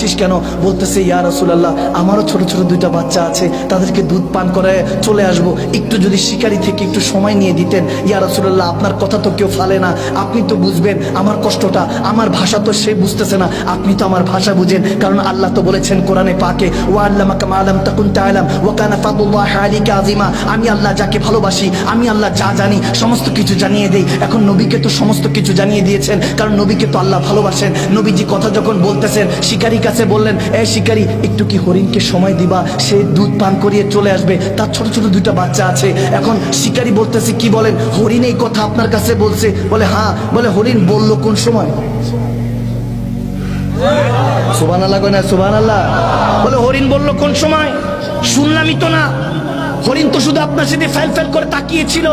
আসছিস কেন? বলতেছে ইয়া রাসূলুল্লাহ, আমারও ছোট ছোট দুইটা বাচ্চা আছে, তাদেরকে দুধ পান করে চলে আসবো, একটু যদি শিকারি থেকে একটু সময় নিয়ে দিতেন। ইয়া রাসূলুল্লাহ, আপনার কথা তো কেউ ফালে না, আপনি তো বুঝবেন আমার কষ্টটা, আমার ভাষা তো সে বুঝতেছে না, আপনি তো আমার ভাষা বুঝেন, কারণ আল্লাহ তো বলেছেন কোরআনে পাকে, ওয়া আল্লামাকা মা লাম তাকুন তা'লাম ওয়া কানা ফাদলুল্লাহি আলাইকা আযীমা। আমি আল্লাহ যাকে ভালোবাসি, আমি আল্লাহ যা জানি সমস্ত কিছু জানিয়ে দেই। এখন নবীকে তো সমস্ত কিছু জানিয়ে দিয়েছেন, কারণ নবীকে তো আল্লাহ ভালোবাসেন। নবীজি কথা যখন বলতেছেন, শিকারি কাছে বললেন, এ শিকারি, একটু কি হরিণকে সময় দিবা, সে দুধ পান করিয়ে চলে আসবে, তার ছোট ছোট দুইটা বাচ্চা আছে। এখন শিকারি বলতেছে, কি বলেন, হরিণ এই কথা আপনার কাছে বলছে? বলে হ্যাঁ। বলে হরিণ বললো কোন সময়? সুবহানাল্লাহ কয় না? সুবহানাল্লাহ। বলে হরিণ বললো কোন সময়? শুনলামই তো না। হরিণ তো শুধু আপনার সাথে ফেল ফেল করে তাকিয়েছিল।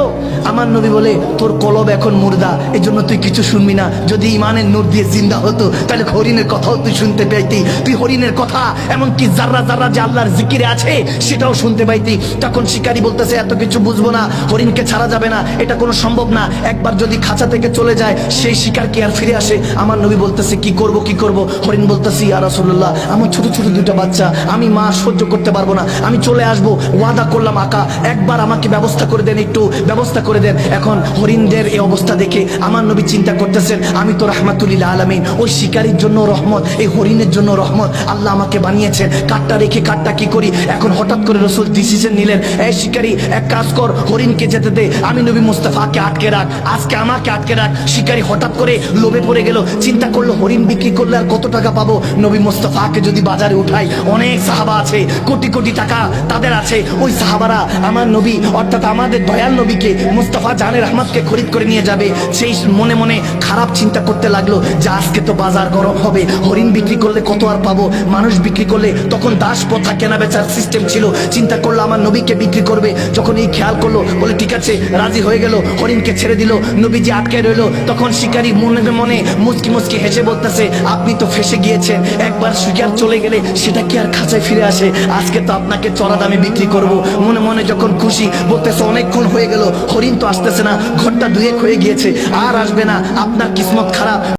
আমার নবী বলে, তোর কলব এখন মুর্দা, এই জন্য তুই কিছু শুনবি না। যদি ইমানের নূর দিয়ে জিন্দা হতো, তাহলে হরিণের কথাও তুই শুনতে পাইতি। তুই হরিণের কথা, এমনকি জাররা জাররা যে আল্লাহর জিকিরে আছে, সেটাও শুনতে পাইতি। তখন শিকারী বলতেছে, এত কিছু বুঝবো না, হরিণকে ছাড়া যাবে না, এটা কোনো সম্ভব না। একবার যদি খাঁচা থেকে চলে যায়, সেই শিকার কি আর ফিরে আসে? আমার নবী বলতেছে, কি করব কি করব? হরিণ বলতেছে, ইয়া রাসূলুল্লাহ, আমার ছোট ছোট দুইটা বাচ্চা, আমি মা সহ্য করতে পারবো না, আমি চলে আসবো, ওয়াদা করলাম আকা, একবার আমাকে ব্যবস্থা করে দেন, একটু ব্যবস্থা করে দেন। এখন হরিণদের এই অবস্থা দেখে আমার নবী চিন্তা করতেছেন, আমি তো রাহমাতুল লিল আলামিন, ওই শিকারীর জন্য রহমত, এই হরিণের জন্য রহমত, আল্লাহ আমাকে বানিয়েছেন, কাঠটা রেখে কাঠটা কি করি? এখন হঠাৎ করে রাসূল ডিসিশন নিলেন, এই শিকারী, এক কাজ কর, হরিণকে যেতে দে, আমি নবী মুস্তাফাকে আটকে রাখ, আজকে আমাকে আটকে রাখ। শিকারী হঠাৎ করে লোভে পড়ে গেল, চিন্তা করলো হরিণ বিক্রি করলে আর কত টাকা পাবো, নবী মুস্তাফাকে যদি বাজারে উঠাই, অনেক সাহাবা আছে, কোটি কোটি টাকা তাদের আছে, ওই সাহাবারা আমার নবী অর্থাৎ আমাদের দয়াল নবীকে, মুস্তাফা জানের রহমতকে খরিদ করে নিয়ে যাবে। সেই মনে মনে খারাপ চিন্তা করতে লাগলো যে আজকে তো বাজার গরম হবে, হরিণ বিক্রি করলে কত আর পাবো, মানুষ বিক্রি করলে তখন দাস প্রথা কেনা বেচার সিস্টেম ছিল। চিন্তা করলো আমার নবীকে বিক্রি করবে, যখন এই খেয়াল করলো, বলে ঠিক আছে, রাজি হয়ে গেল, হরিণকে ছেড়ে দিল, নবীজি আটকে রইল। তখন শিকারী মনে মনে মুচকি মুচকি হেসে বলতেছে, আপনি তো ফেসে গিয়েছেন, একবার শিকার চলে গেলে সেটা কি আর খাঁচায় ফিরে আসে? আজকে তো আপনাকে চড়া দামে বিক্রি করব। মনে মনে যখন খুশি, বলতেছে অনেকক্ষণ হয়ে গেল, হরিণ তো আসতেছে না, ঘরটা দুয়েক হয়ে গিয়েছে, আর আসবে না, আপনার কিসমত খারাপ।